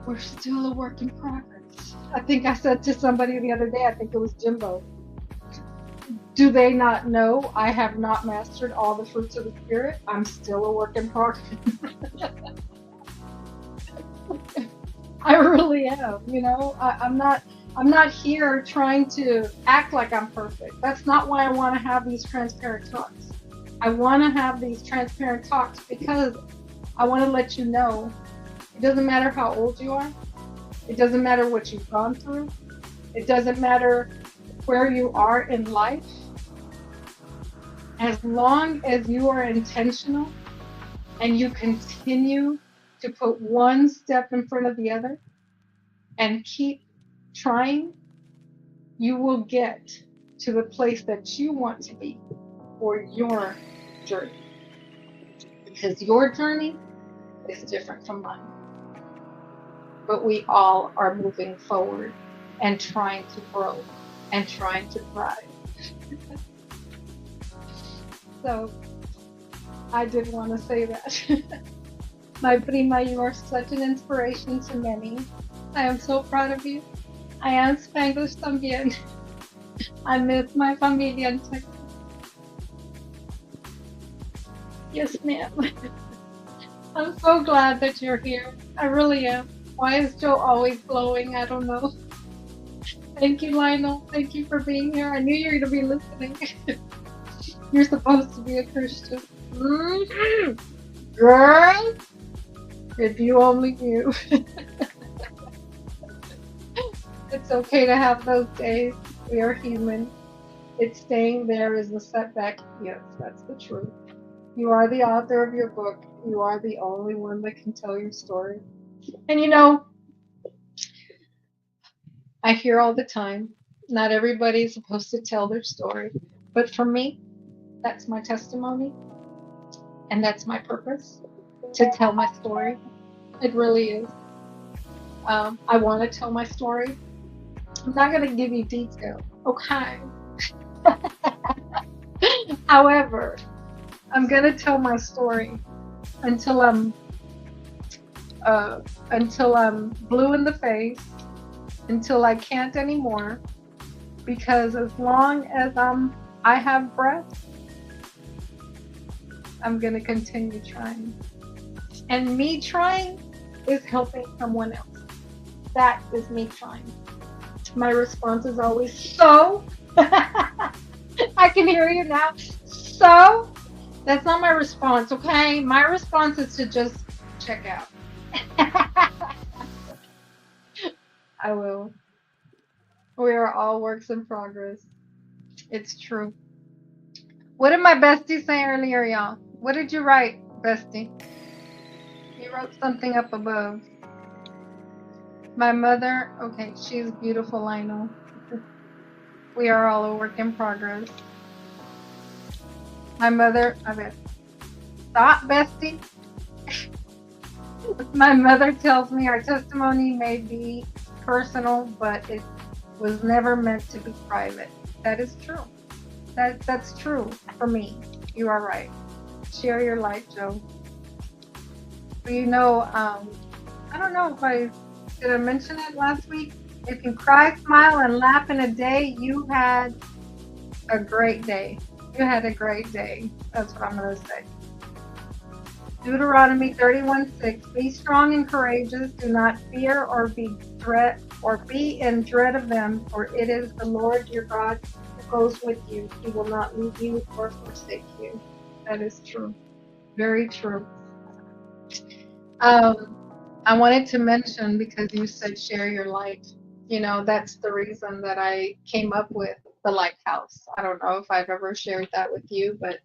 we're still a work in progress. I think I said to somebody the other day, I think it was Jimbo, do they not know I have not mastered all the fruits of the Spirit? I'm still a work in progress. I really am. I'm not here trying to act like I'm perfect. That's not why I want to have these transparent talks. I want to have these transparent talks because I want to let you know it doesn't matter how old you are. It doesn't matter what you've gone through. It doesn't matter where you are in life. As long as you are intentional and you continue to put one step in front of the other and keep trying, you will get to the place that you want to be for your journey. Because your journey is different from mine. But we all are moving forward and trying to grow and trying to thrive. So I did want to say that. My prima, you are such an inspiration to many. I am so proud of you. I am Spanglish también. I miss my familia in Texas. Yes, ma'am. I'm so glad that you're here. I really am. Why is Joe always glowing? I don't know. Thank you, Lionel. Thank you for being here. I knew you were going to be listening. You're supposed to be a Christian. Mm-hmm. Girl, if you only knew. It's okay to have those days. We are human. It's staying there is a setback. Yes, that's the truth. You are the author of your book. You are the only one that can tell your story. And you know, I hear all the time, not everybody's supposed to tell their story. But for me, that's my testimony. And that's my purpose, to tell my story. It really is. I want to tell my story. I'm not going to give you detail. Okay. However, I'm going to tell my story until I'm blue in the face, until I can't anymore, because as long as I have breath, I'm going to continue trying. And me trying is helping someone else. That is me trying. My response is always, so? I can hear you now. So? That's not my response, okay? My response is to just check out. I will. We are all works in progress. It's true. What did my bestie say earlier, y'all? What did you write, bestie? You wrote something up above. My mother, okay, she's beautiful, I know. We are all a work in progress. My mother, okay, stop, bestie. My mother tells me our testimony may be personal, but it was never meant to be private. That is true. That's true for me. You are right. Share your light, Joe. But you know, I don't know if did I mention it last week? If you cry, smile, and laugh in a day, you had a great day. You had a great day. That's what I'm going to say. Deuteronomy 31:6. Be strong and courageous. Do not fear or be in dread of them, for it is the Lord your God who goes with you. He will not leave you or forsake you. That is true. Very true. I wanted to mention, because you said share your light. You know, that's the reason that I came up with the lighthouse. I don't know if I've ever shared that with you, but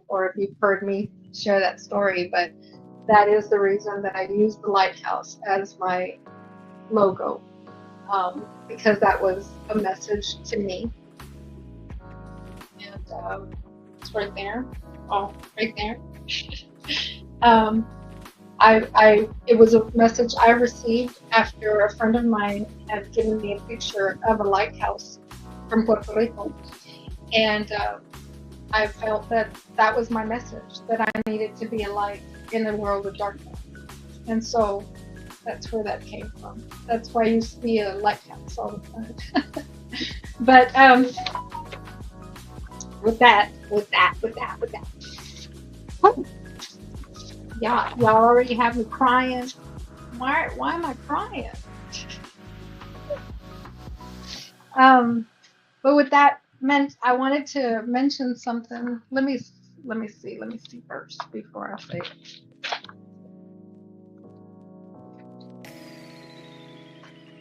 or if you've heard me share that story, but that is the reason that I used the lighthouse as my logo, because that was a message to me. And it's right there. Oh, right there. It was a message I received after a friend of mine had given me a picture of a lighthouse from Puerto Rico. And I felt that was my message, that I needed to be a light in a world of darkness. And so that's where that came from. That's why you see a lighthouse all the time. But with that. Yeah, y'all already have me crying. Why am I crying? But with that meant, I wanted to mention something. Let me see first before I say it.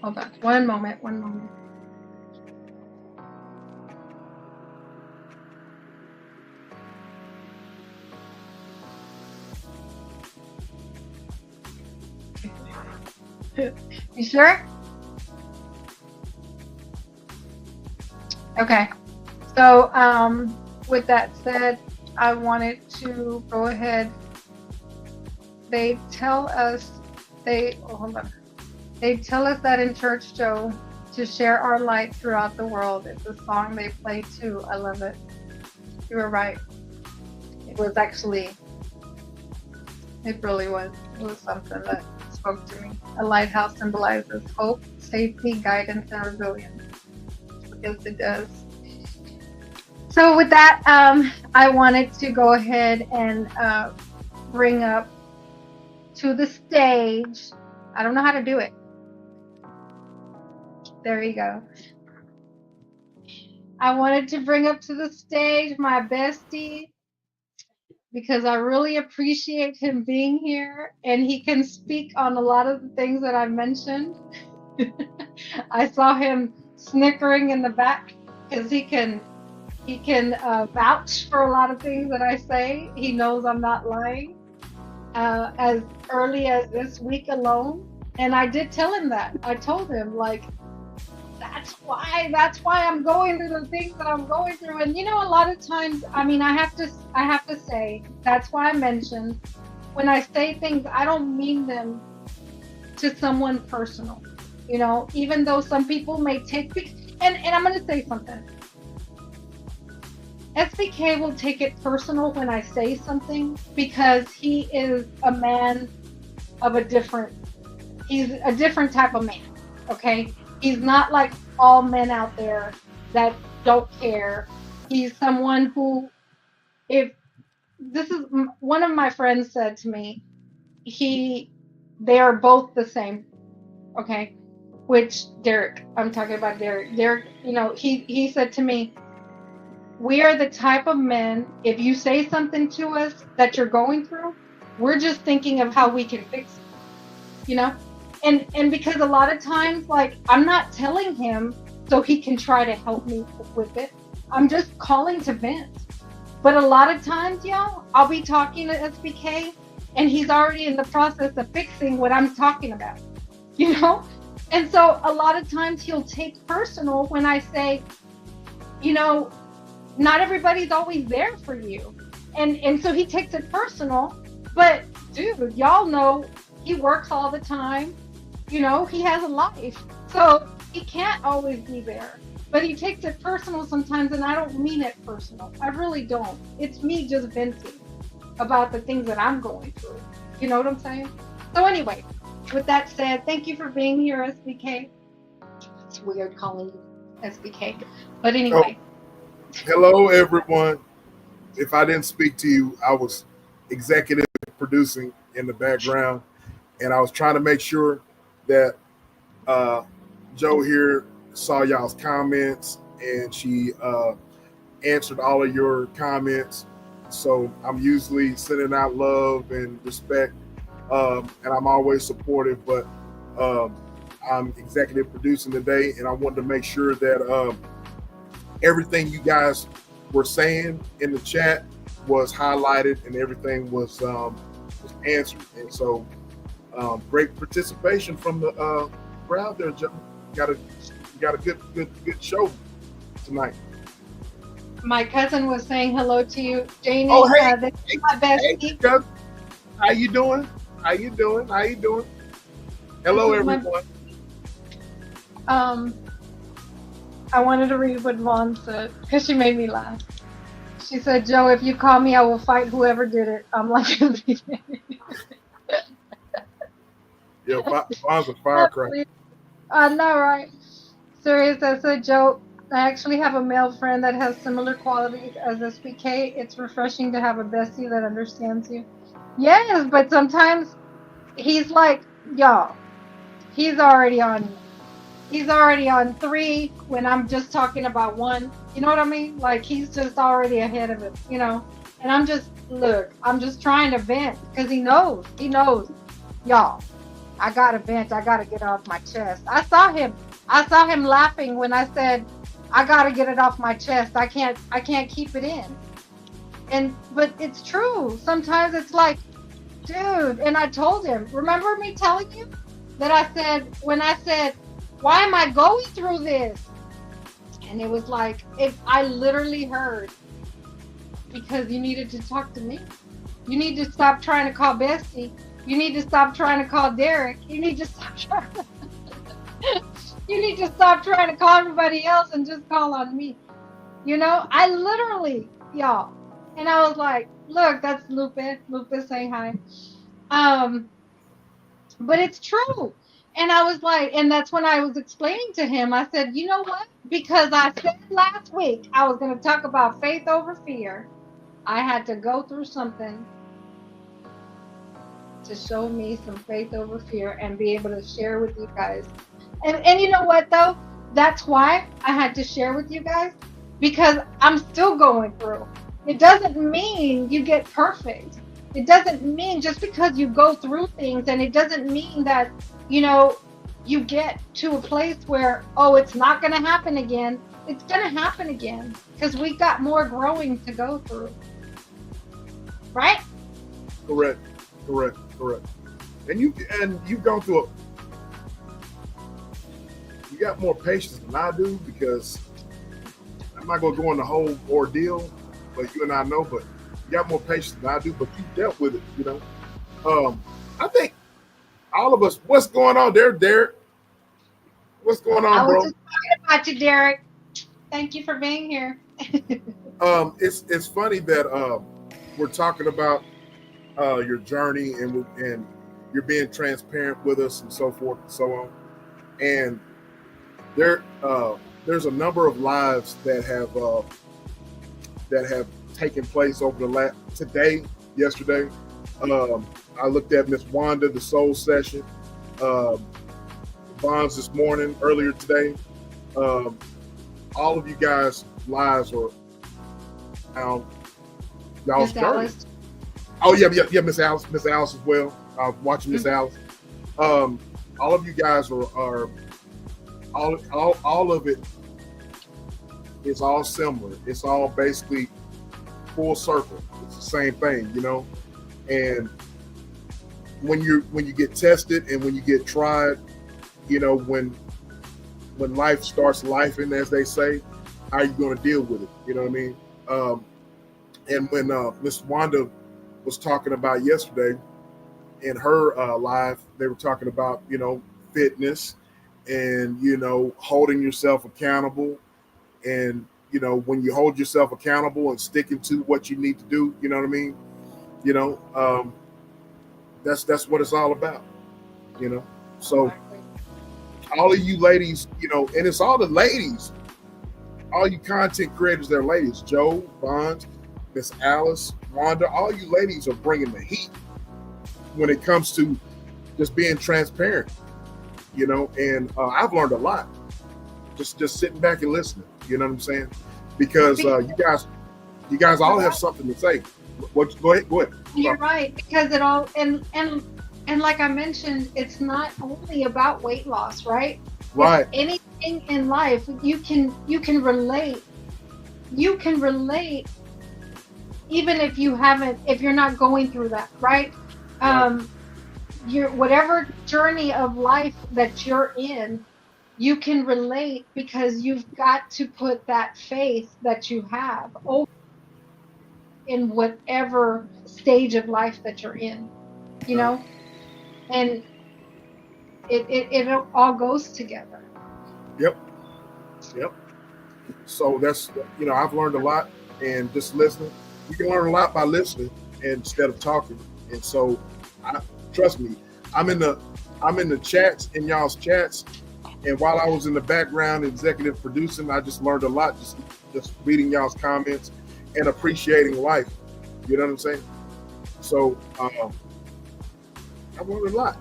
Hold on, one moment. You sure? Okay. So, with that said, I wanted to go ahead. They tell us, hold on. They tell us that in church, Joe, to share our light throughout the world. It's a song they play too. I love it. You were right. It was actually, it really was. It was something that spoke to me. A lighthouse symbolizes hope, safety, guidance, and resilience. Yes, it does. So with that, I wanted to go ahead and bring up to the stage. I don't know how to do it. There you go. I wanted to bring up to the stage my bestie because I really appreciate him being here and he can speak on a lot of the things that I mentioned. I saw him snickering in the back because he can vouch for a lot of things that I say. He knows I'm not lying. As early as this week alone, and I did tell him that. I told him, like, that's why I'm going through the things that I'm going through. And a lot of times, I mean, I have to say that's why I mentioned when I say things, I don't mean them to someone personal. Even though some people may take, and I'm going to say something. SBK will take it personal when I say something because he is a man of he's a different type of man, okay? He's not like all men out there that don't care. He's someone who, one of my friends said to me, they are both the same, okay? Which Derek, I'm talking about Derek. Derek, he said to me, we are the type of men, if you say something to us that you're going through, we're just thinking of how we can fix it, And because a lot of times, like, I'm not telling him so he can try to help me with it. I'm just calling to vent. But a lot of times, y'all, I'll be talking to SBK and he's already in the process of fixing what I'm talking about, And so a lot of times he'll take personal when I say, not everybody's always there for you. And so he takes it personal. But dude, y'all know he works all the time. He has a life. So he can't always be there. But he takes it personal sometimes, and I don't mean it personal. I really don't. It's me just venting about the things that I'm going through. You know what I'm saying? So anyway, with that said, thank you for being here, SBK. It's weird calling you SBK. But anyway. Hello, everyone. If I didn't speak to you, I was executive producing in the background, and I was trying to make sure that Joe here saw y'all's comments, and she answered all of your comments. So I'm usually sending out love and respect, and I'm always supportive, but I'm executive producing today, and I wanted to make sure that everything you guys were saying in the chat was highlighted and everything was answered. And so great participation from the crowd there, Joe. You got a good show tonight. My cousin was saying hello to you, Janie. Oh, hey, this is my bestie. Hey, how you doing? Hello, everyone. I wanted to read what Vaughn said because she made me laugh. She said, Joe, if you call me, I will fight whoever did it. I'm like, yeah, Vaughn's a firecracker. I know, right? Serious, I said, Joe, I actually have a male friend that has similar qualities as SBK. It's refreshing to have a bestie that understands you. Yes, but sometimes he's like, y'all, he's already on 3 when I'm just talking about 1. You know what I mean? Like, he's just already ahead of it, And I'm just trying to vent because he knows, y'all, I gotta vent. I gotta get it off my chest. I saw him laughing when I said, I gotta get it off my chest. I can't keep it in. But it's true. Sometimes it's like, dude, and I told him, remember me telling you that when I said, why am I going through this? And it was like, if I literally heard, because you needed to talk to me. You need to stop trying to call Bestie. You need to stop trying to call Derek. You need to stop trying you need to stop trying to call everybody else and just call on me. You know, I literally, y'all. And I was like, look, that's Lupe. Lupe saying hi. Um, but it's true. And I was like, and that's when I was explaining to him, I said, you know what? Because I said last week I was going to talk about faith over fear. I had to go through something to show me some faith over fear and be able to share with you guys. And you know what though? That's why I had to share with you guys, because I'm still going through. It doesn't mean you get perfect. It doesn't mean just because you go through things, and it doesn't mean that, you know, you get to a place where, oh, it's not going to happen again. It's going to happen again because we got more growing to go through. Right? Correct. And you've gone through you got more patience than I do, because I'm not going to go in the whole ordeal, but you and I know, but you got more patience than I do, but you dealt with it, you know. I think all of us, what's going on there, Derek? What's going on, I was bro? just talking about you, Derek. Thank you for being here. It's funny that we're talking about your journey, and you're being transparent with us and so forth and so on. And there's a number of lives that have taken place over today, yesterday. I looked at Miss Wanda, the Soul Session, Bonds this morning, earlier today. All of you guys' lives are y'all's Miss journey. Alice. Oh yeah, Miss Alice as well. I was watching Miss Alice. All of you guys are all of it is all similar. It's all basically full circle. It's the same thing, you know. And when you get tested and when you get tried, you know, when life starts lifing, as they say, how are you going to deal with it? You know what I mean? And when Miss Wanda was talking about yesterday in her live, they were talking about, you know, fitness and, you know, holding yourself accountable. And, you know, when you hold yourself accountable and sticking to what you need to do, you know what I mean? You know, that's what it's all about, you know? So all of you ladies, you know, and it's all the ladies, all you content creators that are ladies, Joe, Bonds, Miss Alice, Wanda, all you ladies are bringing the heat when it comes to just being transparent, you know, and I've learned a lot just sitting back and listening, you know what I'm saying? Because you guys all have something to say. Go ahead. You're right, because it all and like I mentioned, it's not only about weight loss, right? Right. It's anything in life you can relate. You can relate even if you're not going through that, right? Your whatever journey of life that you're in, you can relate because you've got to put that faith that you have over in whatever stage of life that you're in, you know, and it all goes together. Yep. So that's, you know, I've learned a lot, and just listening. You can learn a lot by listening instead of talking. And so, trust me, I'm in the chats, in y'all's chats, and while I was in the background executive producing, I just learned a lot just reading y'all's comments and appreciating life. You know what I'm saying? So I've learned a lot.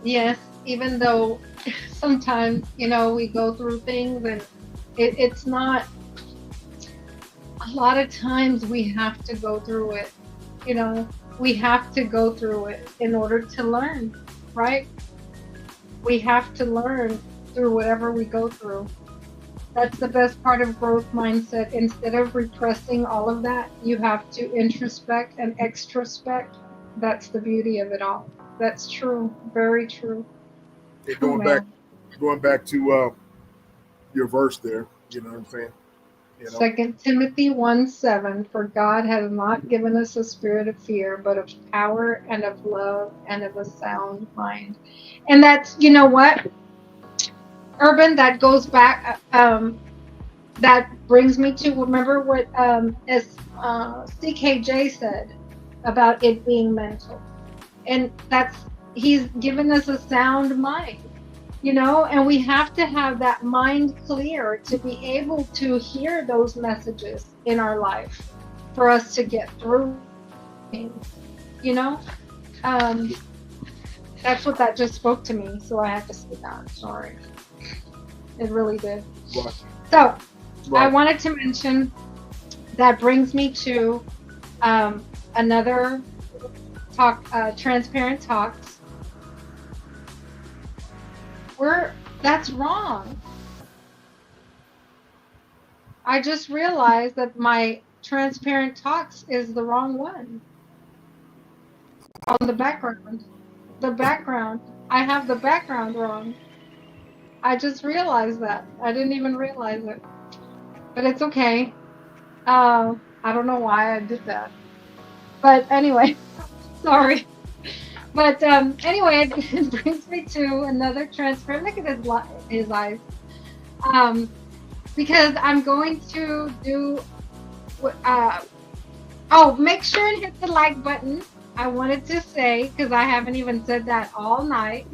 Yes, even though sometimes, you know, we go through things and it's not, a lot of times we have to go through it, you know, we have to go through it in order to learn, right? We have to learn through whatever we go through. That's the best part of growth mindset. Instead of repressing all of that, you have to introspect and extrospect. That's the beauty of it all. That's true. Very true. Going back to your verse there. You know what I'm saying? You know, 2 Timothy 1:7, for God has not given us a spirit of fear, but of power and of love and of a sound mind. And that's, you know what, Urban, that goes back, that brings me to remember what CKJ said about it being mental. And he's given us a sound mind, and we have to have that mind clear to be able to hear those messages in our life for us to get through things, you know. Um, that's what that just spoke to me, so I have to say that. Sorry, it really did. right, So I right. wanted to mention that brings me to another talk, transparent talks. That's wrong. I just realized that my transparent talks is the wrong one on the background. The background. I have the background wrong. I just realized that. I didn't even realize it. But it's okay. I don't know why I did that. But anyway, sorry. But anyway, it brings me to another transparent. Look at his eyes. Um, because I'm going to do make sure and hit the like button. I wanted to say, because I haven't even said that all night.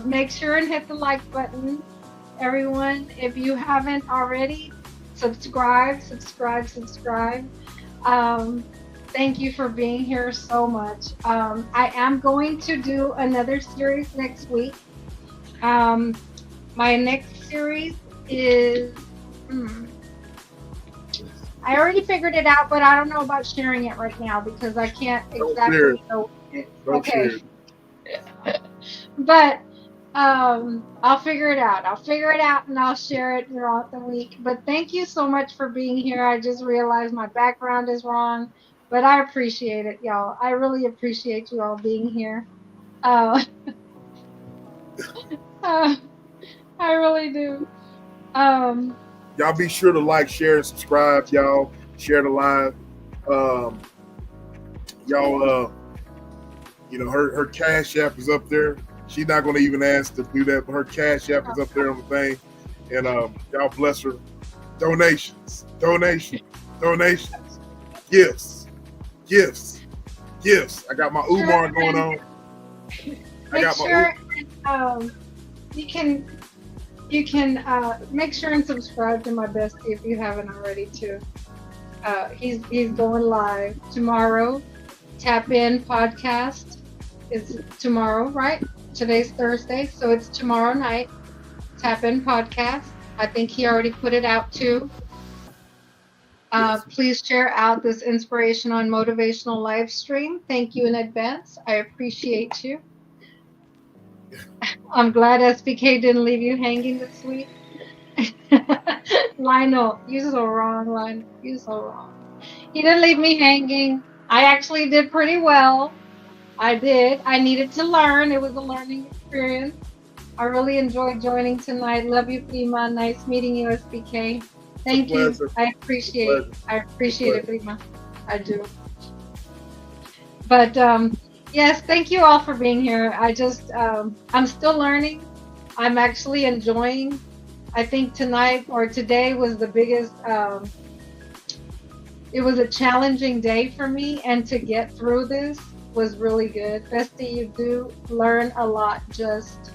Make sure and hit the like button, everyone. If you haven't already, subscribe. Thank you for being here so much. I am going to do another series next week. My next series is. I already figured it out, but I don't know about sharing it right now because I can't exactly know. Okay. But I'll figure it out. And I'll share it throughout the week. But thank you so much for being here. I just realized my background is wrong, but I appreciate it, y'all. I really appreciate you all being here. Uh, I really do. Y'all be sure to like, share, and subscribe. Y'all share the live. Y'all, her Cash App is up there. She's not going to even ask to do that, but her Cash App is up there on the thing. And y'all bless her. Donations, gifts. I got my Umar going on. You can make sure and subscribe to my bestie if you haven't already too. He's going live tomorrow. Tap In podcast is tomorrow, right? Today's Thursday, so it's tomorrow night. Tap In podcast. I think he already put it out too. Please share out this inspirational and motivational live stream. Thank you in advance. I appreciate you. I'm glad SBK didn't leave you hanging this week. Lionel, you're so wrong, Lionel. You're so wrong. He didn't leave me hanging. I actually did pretty well. I did. I needed to learn. It was a learning experience. I really enjoyed joining tonight. Love you, Prima. Nice meeting you, SBK. Thank you. I appreciate it, Prima. I do. But yes, thank you all for being here. I'm still learning. I'm actually enjoying. I think tonight or today was the biggest, it was a challenging day for me, and to get through this was really good. Bestie, you do learn a lot just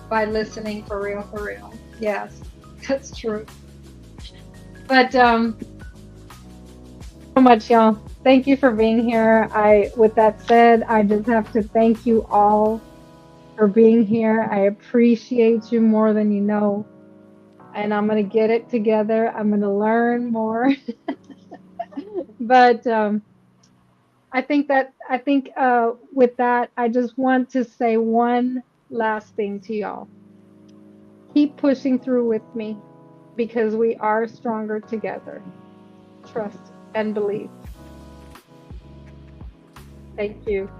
by listening, for real. Yes, that's true. But so much, y'all. Thank you for being here. With that said, I just have to thank you all for being here. I appreciate you more than you know. And I'm going to get it together. I'm going to learn more. But I think with that, I just want to say one last thing to y'all. Keep pushing through with me, because we are stronger together. Trust and believe. Thank you.